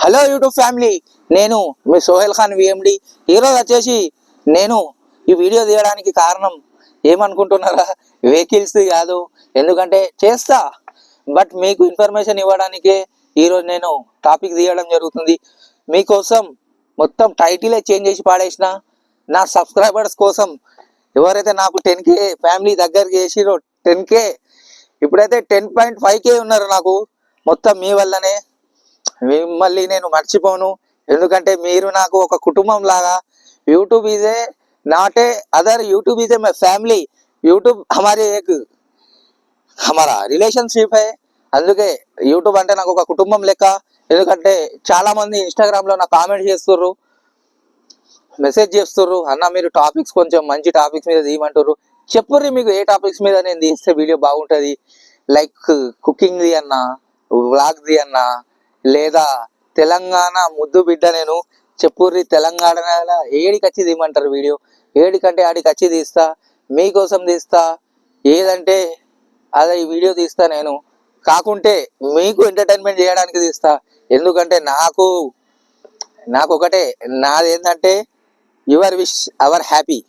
Hello YouTube family, నేను మీ Sohel Khan VMD. ఈరోజు వచ్చేసి నేను ఈ వీడియో తీయడానికి కారణం ఏమనుకుంటున్నారా? వెహికల్స్ కాదు, ఎందుకంటే చేస్తా, బట్ మీకు ఇన్ఫర్మేషన్ ఇవ్వడానికే ఈరోజు నేను టాపిక్ తీయడం జరుగుతుంది. మీకోసం మొత్తం టైటిలే చేంజ్ చేసి పాడేసిన. నా సబ్స్క్రైబర్స్ కోసం, ఎవరైతే నాకు 10K ఫ్యామిలీ దగ్గరికి చేసిరో 10K, ఇప్పుడైతే 10.5K ఉన్నారు. నాకు మొత్తం మీ వల్లనే. మిమ్మల్ని నేను మర్చిపోను, ఎందుకంటే మీరు నాకు ఒక కుటుంబం లాగా. YouTube is a not a other, YouTube is a my family. YouTube हमारे एक हमारा रिलेशनशिप है. అందుకే యూట్యూబ్ అంటే నాకు ఒక కుటుంబం లెక్క. ఎందుకంటే చాలా మంది ఇన్స్టాగ్రామ్ లో నాకు కామెంట్ చేస్తుర్రు, మెసేజ్ చేస్తుర్రు, అన్న మీరు టాపిక్స్ కొంచెం మంచి టాపిక్స్ మీద తీయమంటారు. చెప్పుర్రి మీకు ఏ టాపిక్స్ మీద నేను తీస్తే వీడియో బాగుంటుంది. లైక్ కుకింగ్ ది అన్న, వ్లాగ్ ది అన్న, లేదా తెలంగాణ ముద్దు బిడ్డ నేను. చెప్పుర్రి తెలంగాణ ఏడికి వచ్చి తీయమంటారు వీడియో. ఏడికంటే ఆడికి వచ్చి తీస్తా, మీకోసం తీస్తా. ఏదంటే అదే ఈ వీడియో తీస్తా నేను. కాకుంటే మీకు ఎంటర్టైన్మెంట్ చేయడానికి తీస్తా. ఎందుకంటే నాకు ఒకటే, నాది ఏంటంటే యువర్ విష్ అవర్ హ్యాపీ.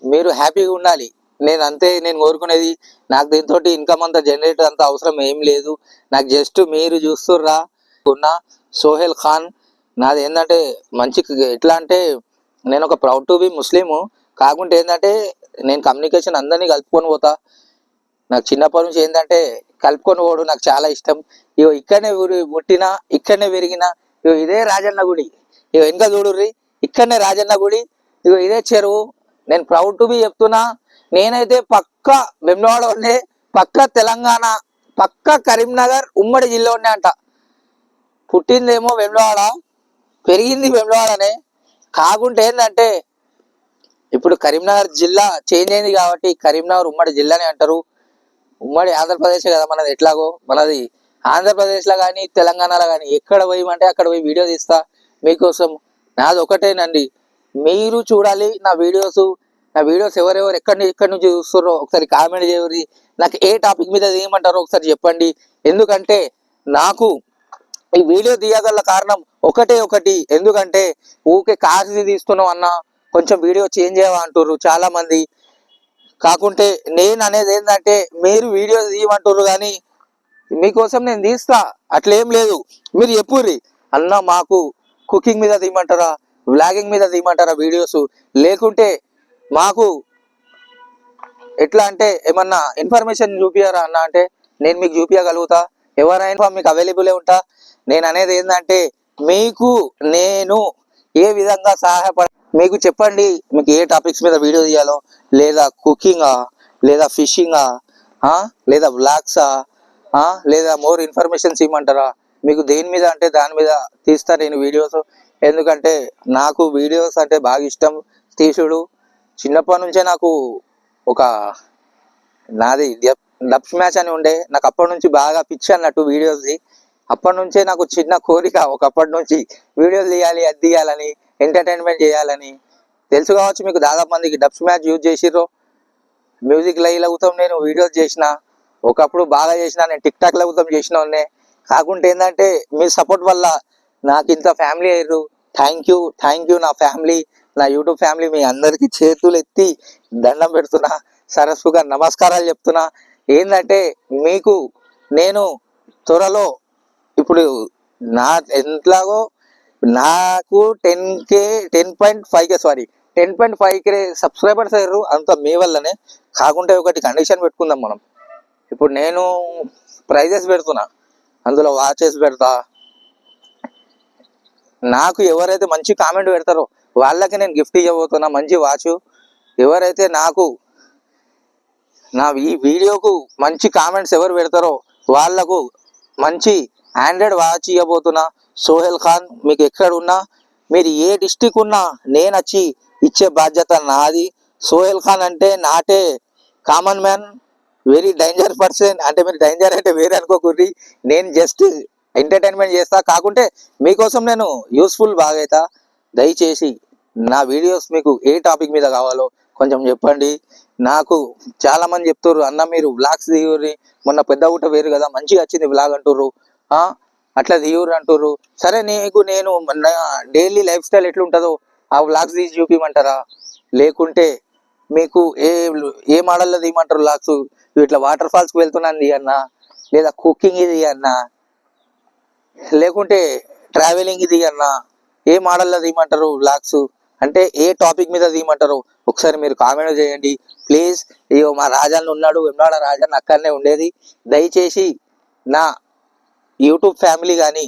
మీరు హ్యాపీగా ఉండాలి, నేను అంతే నేను కోరుకునేది. నాకు దీంతో ఇన్కమ్ అంతా జనరేట్ అంత అవసరం ఏం లేదు. నాకు జస్ట్ మీరు చూస్తుర్రా ఉన్న సోహెల్ ఖాన్. నాది ఏంటంటే మంచి ఎట్లా అంటే, నేను ఒక ప్రౌడ్ టు బి ముస్లిము. కాకుంటే ఏంటంటే నేను కమ్యూనికేషన్ అందరినీ కలుపుకొని పోతా. నాకు చిన్నప్పటి నుంచి ఏంటంటే కలుపుకొని పోవడం నాకు చాలా ఇష్టం. ఇగో ఇక్కడనే పుట్టిన, ఇక్కడనే పెరిగిన. ఇగో ఇదే రాజన్న గుడి, ఇగో వెనక చూడుర్రి, ఇక్కడనే రాజన్న గుడి. ఇగో ఇదే చెరువు. నేను ప్రౌడ్ టు బి చెప్తున్నా. నేనైతే పక్క వెమ్లవాడ ఉండే, పక్క తెలంగాణ, పక్క కరీంనగర్ ఉమ్మడి జిల్లా ఉండే అంట. పుట్టిందేమో వెమ్లవాడ, పెరిగింది వెమ్లవాడనే. కాకుంటే ఏంటంటే ఇప్పుడు కరీంనగర్ జిల్లా చేంజ్ అయింది కాబట్టి కరీంనగర్ ఉమ్మడి జిల్లానే అంటారు. ఉమ్మడి ఆంధ్రప్రదేశ్ కదా మనది. ఎట్లాగో మనది ఆంధ్రప్రదేశ్లో కానీ తెలంగాణలో కానీ ఎక్కడ పోయమంటే అక్కడ పోయి వీడియో తీస్తా మీకోసం. నాది ఒకటేనండి, మీరు చూడాలి నా వీడియోస్. నా వీడియోస్ ఎవరెవరు ఎక్కడి నుంచి చూస్తారో ఒకసారి కామెంట్ చేయరు. నాకు ఏ టాపిక్ మీద తీయమంటారో ఒకసారి చెప్పండి. ఎందుకంటే నాకు ఈ వీడియో తీయగల కారణం ఒకటి, ఎందుకంటే ఊకే కాశీ తీస్తున్నావు అన్న, కొంచెం వీడియో చేంజ్ చేయవా అంటుర్రు చాలా మంది. కాకుంటే నేను అనేది ఏంటంటే మీరు వీడియో తీయమంటారు కానీ మీకోసం నేను తీస్తా, అట్లేం లేదు. మీరు చెప్పుర్రి, అన్న మాకు కుకింగ్ మీద తీయమంటారా, వ్లాగింగ్ మీద తీయమంటారా వీడియోస్, లేకుంటే మాకు ఎట్లా అంటే ఏమన్నా ఇన్ఫర్మేషన్ చూపియారా అన్న అంటే నేను మీకు చూపించగలుగుతా. ఎవరైనా మీకు అవైలబులే ఉంటా. నేను అనేది ఏంటంటే మీకు నేను ఏ విధంగా సహాయపడ, మీకు చెప్పండి మీకు ఏ టాపిక్స్ మీద వీడియో తీయాలో, లేదా కుకింగా, లేదా ఫిషింగా, లేదా వ్లాగ్సా, లేదా మోర్ ఇన్ఫర్మేషన్స్ ఇవ్వమంటారా. మీకు దేని మీద అంటే దాని మీద తీస్తా నేను వీడియోస్. ఎందుకంటే నాకు వీడియోస్ అంటే బాగా ఇష్టం తీసుడు. చిన్నప్పటి నుంచే నాకు ఒక నాది డబ్స్ మ్యాచ్ అని ఉండే, నాకు అప్పటి నుంచి బాగా పిచ్చి అన్నట్టు వీడియోస్ది. అప్పటి నుంచే నాకు చిన్న కోరిక, ఒకప్పటి నుంచి వీడియోలు తీయాలి, అది తీయాలని, ఎంటర్టైన్మెంట్ చేయాలని. తెలుసు కావచ్చు మీకు, దాదాపు మందికి డబ్స్ మ్యాచ్ యూజ్ చేసిర్రు. మ్యూజిక్ లైవ్ అవుతాం నేను వీడియోస్ చేసిన, ఒకప్పుడు బాగా చేసిన. నేను టిక్ టాక్ అవుతాం చేసిన వాళ్ళనే. కాకుంటే ఏంటంటే మీ సపోర్ట్ వల్ల నాకు ఇంత ఫ్యామిలీ అయ్యారు. థ్యాంక్ యూ నా ఫ్యామిలీ, నా యూట్యూబ్ ఫ్యామిలీ. మీ అందరికీ చేతులు ఎత్తి దండం పెడుతున్నా, సరస్సుగా నమస్కారాలు చెప్తున్నా. ఏంటంటే మీకు నేను త్వరలో ఇప్పుడు నా ఎట్లాగో నాకు 10.5K 10.5K సబ్స్క్రైబర్స్ అయ్యారు, అంత మీ వల్లనే. కాకుంటే ఒకటి కండిషన్ పెట్టుకుందాం మనం. ఇప్పుడు నేను ప్రైజెస్ పెడుతున్నా, అందులో వాచెస్ పెడతా. నాకు ఎవరైతే మంచి కామెంట్ పెడతారో వాళ్ళకి నేను గిఫ్ట్ ఇవ్వబోతున్నా, మంచి వాచ్. ఎవరైతే నాకు నా ఈ వీడియోకు మంచి కామెంట్స్ ఎవరు పెడతారో వాళ్లకు మంచి ఆండ్రాయిడ్ వాచ్ ఇవ్వబోతున్నా. సోహెల్ ఖాన్, మీకు ఎక్కడున్నా, మీరు ఏ డిస్టిక్ ఉన్నా నేను వచ్చి ఇచ్చే బాధ్యత నాది. సోహెల్ ఖాన్ అంటే నాటే common man, very danger person. అంటే మీరు డేంజర్ అంటే వేరే అనుకోకూరి, నేను జస్ట్ ఎంటర్టైన్మెంట్ చేస్తా. కాకుంటే మీకోసం నేను యూస్ఫుల్ బాగా అవుతా. దయచేసి నా వీడియోస్ మీకు ఏ టాపిక్ మీద కావాలో కొంచెం చెప్పండి. నాకు చాలా మంది చెప్తుర్రు, అన్న మీరు వ్లాగ్స్ దిగుర్రి, మొన్న పెద్ద ఊట వేరు కదా మంచిగా వచ్చింది వ్లాగ్ అంటుర్రు. అట్లా తీయురు అంటుర్రు. సరే నీకు నేను నా డైలీ లైఫ్ స్టైల్ ఎట్లుంటుందో ఆ వ్లాగ్స్ తీసి చూపిమంటారా, లేకుంటే మీకు ఏ మోడల్లో తీయమంటారు వ్లాగ్స్? ఇట్లా వాటర్ ఫాల్స్కి వెళ్తున్నాను తీయన్నా, లేదా కుకింగ్ ఇది అన్నా, లేకుంటే ట్రావెలింగ్ ఇది అన్నా, ఏ మోడల్లో తీయమంటారు వ్లాగ్స్? అంటే ఏ టాపిక్ మీద తీయమంటారు ఒకసారి మీరు కామెంట్ చేయండి ప్లీజ్. ఇగో మా రాజాన్ని ఉన్నాడు, వెమ్లాడ రాజాన్ని అక్కడనే ఉండేది. దయచేసి నా యూట్యూబ్ ఫ్యామిలీ కానీ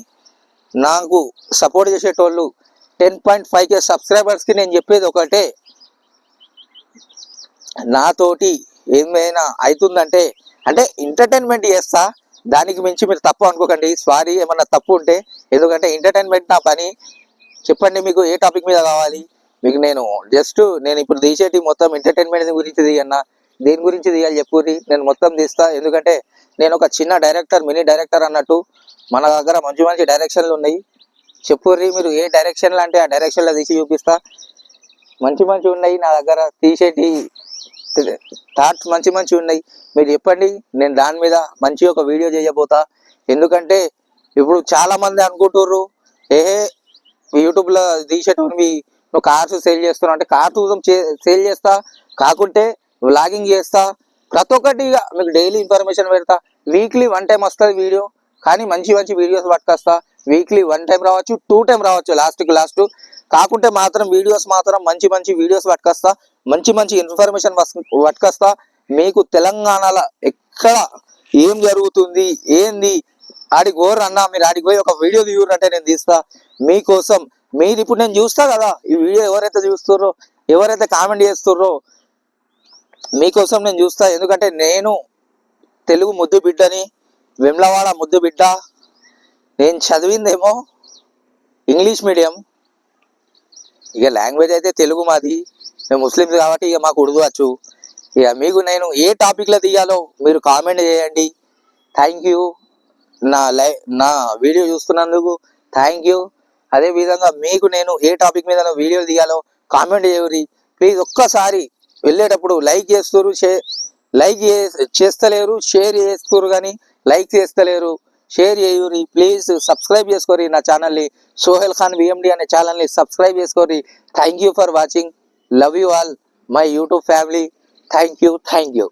నాకు సపోర్ట్ చేసేటోళ్ళు 10.5K సబ్స్క్రైబర్స్కి నేను చెప్పేది ఒకటే, నాతోటి ఏమైనా అవుతుందంటే అంటే ఎంటర్టైన్మెంట్ చేస్తా, దానికి మించి మీరు తప్పు అనుకోకండి. సారీ ఏమన్నా తప్పు ఉంటే, ఎందుకంటే ఎంటర్టైన్మెంట్ నా పని. చెప్పండి మీకు ఏ టాపిక్ మీద కావాలి? మీకు నేను ఇప్పుడు తీసేటి మొత్తం ఎంటర్టైన్మెంట్ గురించి తీయన్నా, దేని గురించి తీయాలి చెప్పుర్రి, నేను మొత్తం తీస్తా. ఎందుకంటే నేను ఒక చిన్న డైరెక్టర్, మినీ డైరెక్టర్ అన్నట్టు. మన దగ్గర మంచి మంచి డైరెక్షన్లు ఉన్నాయి. చెప్పుర్రి మీరు ఏ డైరెక్షన్లు అంటే ఆ డైరెక్షన్లో తీసి చూపిస్తా. మంచి మంచి ఉన్నాయి నా దగ్గర తీసేటి థాట్స్, మంచి మంచి ఉన్నాయి. మీరు చెప్పండి, నేను దాని మీద మంచి ఒక వీడియో చేయబోతా. ఎందుకంటే ఇప్పుడు చాలా మంది అనుకుంటుర్రు, ఏహే యూట్యూబ్లో తీసేటోనివి నువ్వు కార్స్ సేల్ చేస్తున్నావు అంటే, కార్స్ సేల్ చేస్తా, కాకుంటే వ్లాగింగ్ చేస్తా, ప్రతి ఒక్కటి మీకు డైలీ ఇన్ఫర్మేషన్ పెడతా. వీక్లీ 1 టైం వస్తుంది వీడియో, కానీ మంచి మంచి వీడియోస్ పట్టుకొస్తా. వీక్లీ 1 టైం రావచ్చు, 2 టైం రావచ్చు, లాస్ట్. కాకుంటే మాత్రం వీడియోస్ మాత్రం మంచి మంచి వీడియోస్ పట్టుకొస్తా, మంచి మంచి ఇన్ఫర్మేషన్ పట్టుకొస్తా. మీకు తెలంగాణలో ఎక్కడ ఏం జరుగుతుంది ఏంది ఆడికి పోరు అన్న, మీరు ఆడికి పోయి ఒక వీడియో తీయరంటే నేను తీస్తా మీకోసం. మీరు ఇప్పుడు నేను చూస్తా కదా, ఈ వీడియో ఎవరైతే చూస్తుర్రో, ఎవరైతే కామెంట్ చేస్తుర్రో మీకోసం నేను చూస్తా. ఎందుకంటే నేను తెలుగు ముద్దు బిడ్డని, వెమ్లవాడ ముద్దు బిడ్డ. నేను చదివిందేమో ఇంగ్లీష్ మీడియం, ఇక లాంగ్వేజ్ అయితే తెలుగు మాది, మేము ముస్లిమ్స్ కాబట్టి ఇక మాకు ఉర్దూ వచ్చు. ఇక మీకు నేను ఏ టాపిక్లో తీయాలో మీరు కామెంట్ చేయండి. Thank you. నా వీడియో చూస్తున్నందుకు థ్యాంక్ యూ. అదేవిధంగా మీకు నేను ఏ టాపిక్ మీద వీడియో తీయాలో కామెంట్ చేయరి ప్లీజ్. ఒక్కసారి వెళ్ళేటప్పుడు లైక్ చేస్తలేరు, షేర్ చేస్తారు కానీ లైక్ చేస్తలేరు. షేర్ చేయురి ప్లీజ్. సబ్స్క్రైబ్ చేసుకోరి నా ఛానల్ని, సోహెల్ ఖాన్ VMD అనే ఛానల్ని సబ్స్క్రైబ్ చేసుకోరి. Thank you for watching. Love you all my YouTube family. Thank you.